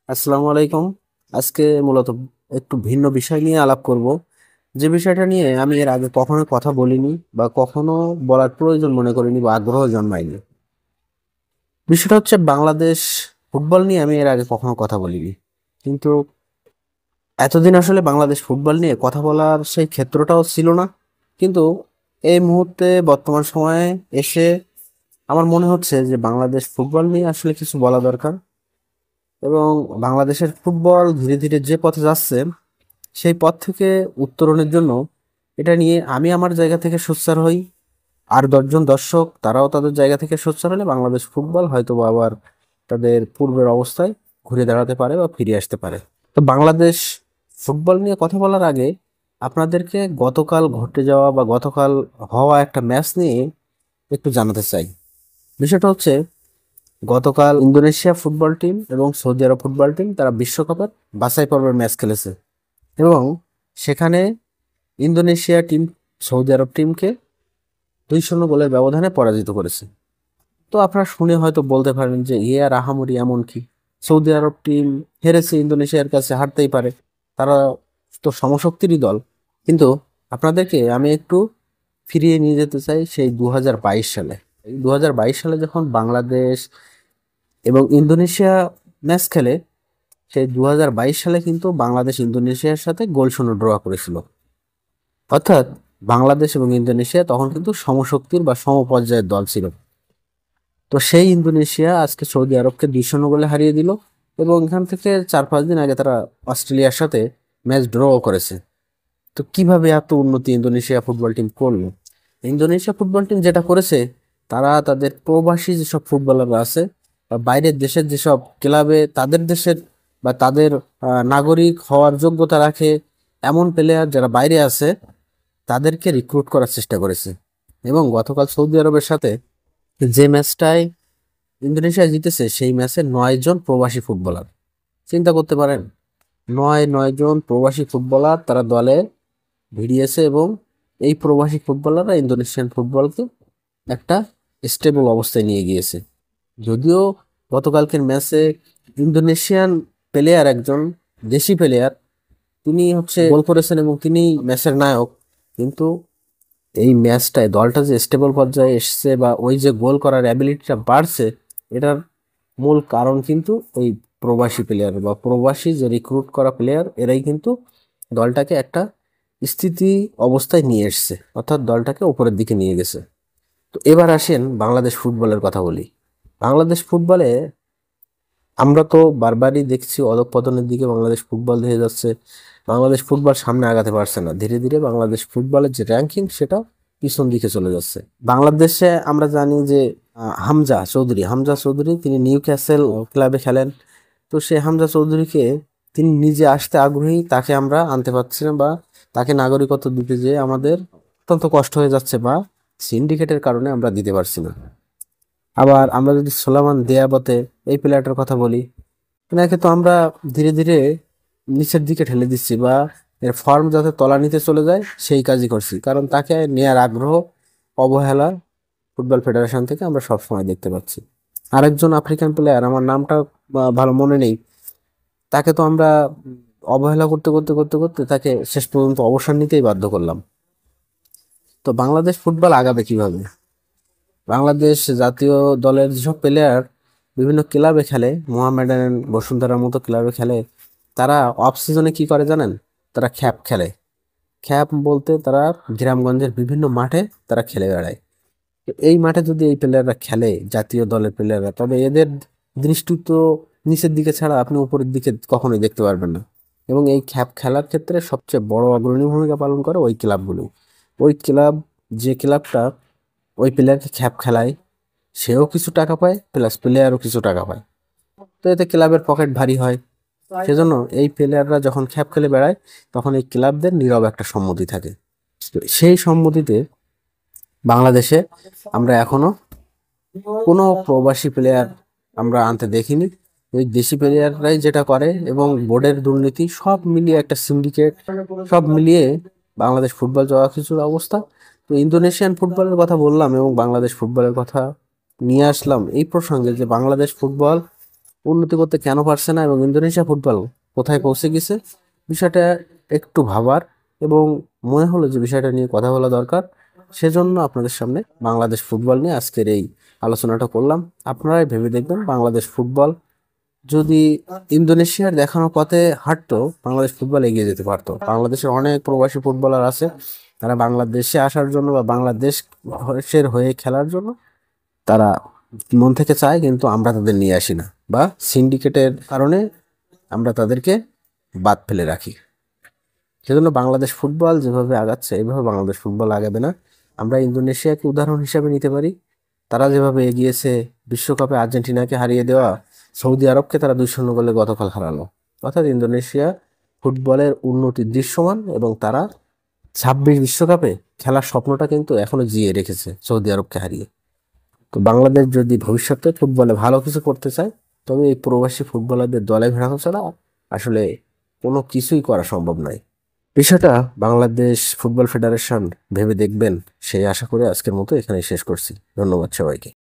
আসসালামু আলাইকুম। আজকে মূলত একটু ভিন্ন বিষয় নিয়ে আলাপ করব, যে বিষয়টা নিয়ে আমি এর আগে কখনো কথা বলিনি বা কখনো বলার প্রয়োজন মনে করিনি বা আগ্রহ জন্মায়নি। বিষয়টা হচ্ছে বাংলাদেশ ফুটবল নিয়ে আমি এর আগে কখনো কথা বলিনি, কিন্তু এতদিন আসলে বাংলাদেশ ফুটবল নিয়ে কথা বলার সেই ক্ষেত্রটাও ছিল না। কিন্তু এই মুহূর্তে বর্তমান সময়ে এসে আমার মনে হচ্ছে যে বাংলাদেশ ফুটবল নিয়ে আসলে কিছু বলা দরকার। এবং বাংলাদেশের ফুটবল ধীরে ধীরে যে পথে যাচ্ছে, সেই পথ থেকে উত্তরণের জন্য এটা নিয়ে আমি আমার জায়গা থেকে সোচ্চার হই। আর 10জন দর্শক তারাও তাদের জায়গা থেকে সোচ্চার হলে বাংলাদেশ ফুটবল হয়তো বা আবার তাদের পূর্বের অবস্থায় ঘুরে দাঁড়াতে পারে বা ফিরে আসতে পারে। তো বাংলাদেশ ফুটবল নিয়ে কথা বলার আগে আপনাদেরকে গতকাল ঘটে যাওয়া বা গতকাল হওয়া একটা ম্যাচ নিয়ে একটু জানাতে চাই। বিষয়টা হচ্ছে, গতকাল ইন্দোনেশিয়া ফুটবল টিম এবং সৌদি আরব ফুটবল টিম তারা বিশ্বকাপের বাছাই পর্বের ম্যাচ খেলেছে এবং সেখানে ইন্দোনেশিয়া টিম সৌদি আরব টিমকে 2-0 গোলের ব্যবধানে পরাজিত করেছে। তো আপনারা শুনে হয়তো বলতে পারেন যে আর আহামরি এমন কি, সৌদি আরব টিম হেরেছে, ইন্দোনেশিয়ার কাছে হারতেই পারে, তারা তো সমশক্তিরই দল। কিন্তু আপনাদেরকে আমি একটু ফিরিয়ে নিয়ে যেতে চাই সেই 2022 সালে। এই 2022 সালে যখন বাংলাদেশ এবং ইন্দোনেশিয়া ম্যাচ খেলে, সেই 2022 সালে কিন্তু বাংলাদেশ ইন্দোনেশিয়ার সাথে গোল শূন্য ড্র করেছিল। অর্থাৎ বাংলাদেশ এবং ইন্দোনেশিয়া তখন কিন্তু সমশক্তির বা সমপর্যায়ের দল ছিল। তো সেই ইন্দোনেশিয়া আজকে সৌদি আরবকে 2-0 গোলে হারিয়ে দিল এবং এখান থেকে 4-5 দিন আগে তারা অস্ট্রেলিয়ার সাথে ম্যাচ ড্র করেছে। তো কিভাবে এত উন্নতি ইন্দোনেশিয়া ফুটবল টিম করলো? ইন্দোনেশিয়া ফুটবল টিম যেটা করেছে, তারা তাদের প্রবাসী যেসব ফুটবলাররা আছে বা বাইরের দেশের যেসব ক্লাবে তাদের দেশের বা তাদের নাগরিক হওয়ার যোগ্যতা রাখে এমন প্লেয়ার যারা বাইরে আছে, তাদেরকে রিক্রুট করার চেষ্টা করেছে। এবং গতকাল সৌদি আরবের সাথে যে ম্যাচটায় ইন্দোনেশিয়া জিতেছে, সেই ম্যাচে 9 জন প্রবাসী ফুটবলার। চিন্তা করতে পারেন, নয় জন প্রবাসী ফুটবলার তারা দলে ভিড়িয়েছে এবং এই প্রবাসী ফুটবলাররা ইন্দোনেশিয়ান ফুটবলকে একটা স্টেবল অবস্থায় নিয়ে গিয়েছে। যদিও গতকালকের ম্যাচে ইন্দোনেশিয়ান প্লেয়ার একজন দেশি প্লেয়ার, তিনি হচ্ছে গোল করেছেন এবং তিনি ম্যাচের নায়ক। কিন্তু এই ম্যাচটায় দলটা যে স্টেবল পর্যায়ে এসেছে বা ওই যে গোল করার অ্যাবিলিটিটা বাড়ছে, এটার মূল কারণ কিন্তু এই প্রবাসী প্লেয়ার বা প্রবাসী যে রিক্রুট করা প্লেয়ার, এরাই কিন্তু দলটাকে একটা স্থিতি অবস্থায় নিয়ে এসছে, অর্থাৎ দলটাকে উপরের দিকে নিয়ে গেছে। তো এবার আসেন বাংলাদেশ ফুটবলের কথা বলি। বাংলাদেশ ফুটবলে আমরা তো বারবারই দেখছি অধঃপতনের দিকে বাংলাদেশ ফুটবল ধেয়ে যাচ্ছে। বাংলাদেশ ফুটবল সামনে আগাতে পারছে না, ধীরে ধীরে বাংলাদেশ ফুটবলের যে র্যাঙ্কিং সেটা পিছন দিকে চলে যাচ্ছে। বাংলাদেশে আমরা জানি যে হামজা চৌধুরী তিনি নিউ ক্যাসেল ক্লাবে খেলেন। তো সে হামজা চৌধুরীকে, তিনি নিজে আসতে আগ্রহী, তাকে আমরা আনতে পারছি না বা তাকে নাগরিকত্ব দিতে যেয়ে আমাদের অত্যন্ত কষ্ট হয়ে যাচ্ছে বা সিন্ডিকেটের কারণে আমরা দিতে পারছি না। আবার আমরা যদি সোলামান দিয়াবতে এই প্লেয়ারটার কথা বলি, এনাকে তো আমরা ধীরে ধীরে নিচের দিকে ঠেলে দিচ্ছি বা এর ফর্ম যাতে তলানিতে চলে যায় সেই কাজই করছি, কারণ তাকে নেয়ার আগ্রহ, অবহেলা ফুটবল ফেডারেশন থেকে আমরা সবসময় দেখতে পাচ্ছি। আরেকজন আফ্রিকান প্লেয়ার, আমার নামটা ভালো মনে নেই, তাকে তো আমরা অবহেলা করতে করতে করতে করতে তাকে শেষ পর্যন্ত অবসর নিতেই বাধ্য করলাম। তো বাংলাদেশ ফুটবল আগাবে কিভাবে? বাংলাদেশ জাতীয় দলের যেসব প্লেয়ার বিভিন্ন ক্লাবে খেলে, মোহামেডান, বসুন্ধরার মতো ক্লাবে খেলে, তারা অফ সিজনে কি করে জানেন? তারা খ্যাপ খেলে। খ্যাপ বলতে তারা গ্রামগঞ্জের বিভিন্ন মাঠে তারা খেলে বেড়ায়। তো এই মাঠে যদি এই প্লেয়াররা খেলে, জাতীয় দলের প্লেয়াররা, তবে এদের দৃষ্টি তো নিচের দিকে ছাড়া আপনি উপরের দিকে কখনোই দেখতে পারবেন না। এবং এই খ্যাপ খেলার ক্ষেত্রে সবচেয়ে বড় অগ্রণী ভূমিকা পালন করে ওই ক্লাবগুলো। ওই ক্লাব, যে ক্লাবটা ওই প্লেয়ারকে খ্যাপ খেলায়, সেও কিছু টাকা পায় প্লাস প্লেয়ারও কিছু টাকা পায়। তো এতে ক্লাবের পকেট ভারী হয়। সেজন্য এই প্লেয়াররা যখন খ্যাপ খেলে বেড়ায়, তখন এই ক্লাবদের নীরব একটা সম্মতি থাকে। তো সেই সম্মতিতে বাংলাদেশে আমরা এখনো কোনো প্রবাসী প্লেয়ার আমরা আনতে দেখিনি। ওই দেশি প্লেয়াররাই যেটা করে এবং বোর্ডের দুর্নীতি সব মিলিয়ে একটা সিন্ডিকেট, সব মিলিয়ে বাংলাদেশ ফুটবল যাওয়া কিছুর অবস্থা। তো ইন্দোনেশিয়ান ফুটবলের কথা বললাম এবং বাংলাদেশ ফুটবলের কথা নিয়ে আসলাম এই প্রসঙ্গে, যে বাংলাদেশ ফুটবল উন্নতি করতে কেন পারছে না এবং ইন্দোনেশিয়া ফুটবল কোথায় পৌঁছে গেছে, বিষয়টা একটু ভাবার এবং মনে হলো যে বিষয়টা নিয়ে কথা বলা দরকার। সেজন্য আপনাদের সামনে বাংলাদেশ ফুটবল নিয়ে আজকের এই আলোচনাটা করলাম। আপনারাই ভেবে দেখবেন, বাংলাদেশ ফুটবল যদি ইন্দোনেশিয়ার দেখানো পথে হাঁটতো, বাংলাদেশ ফুটবল এগিয়ে যেতে পারতো। বাংলাদেশের অনেক প্রবাসী ফুটবলার আছে, তারা বাংলাদেশে আসার জন্য বা বাংলাদেশের হয়ে খেলার জন্য তারা মন থেকে চায়, কিন্তু আমরা তাদের নিয়ে আসি না, বা সিন্ডিকেটের কারণে আমরা তাদেরকে বাদ ফেলে রাখি। সেজন্য বাংলাদেশ ফুটবল যেভাবে আগাচ্ছে, এইভাবে বাংলাদেশ ফুটবল আগাবে না। আমরা ইন্দোনেশিয়াকে উদাহরণ হিসাবে নিতে পারি। তারা যেভাবে এগিয়েছে, বিশ্বকাপে আর্জেন্টিনাকে হারিয়ে দেওয়া, সৌদি আরবকে তারা 2-0 গোলে গতকাল হারালো। অর্থাৎ ইন্দোনেশিয়া ফুটবলের উন্নতি দৃশ্যমান এবং তারা 26 বিশ্বকাপে খেলার স্বপ্নটা কিন্তু এখনো জিয়ে রেখেছে সৌদি আরবকে হারিয়ে। তো বাংলাদেশ যদি ভবিষ্যতে ফুটবলে ভালো কিছু করতে চায়, তবে এই প্রবাসী ফুটবলারদের দলে ভেড়ানো ছাড়া আসলে কোনো কিছুই করা সম্ভব নয়। বিষয়টা বাংলাদেশ ফুটবল ফেডারেশন ভেবে দেখবেন, সেই আশা করে আজকের মতো এখানেই শেষ করছি। ধন্যবাদ সবাইকে।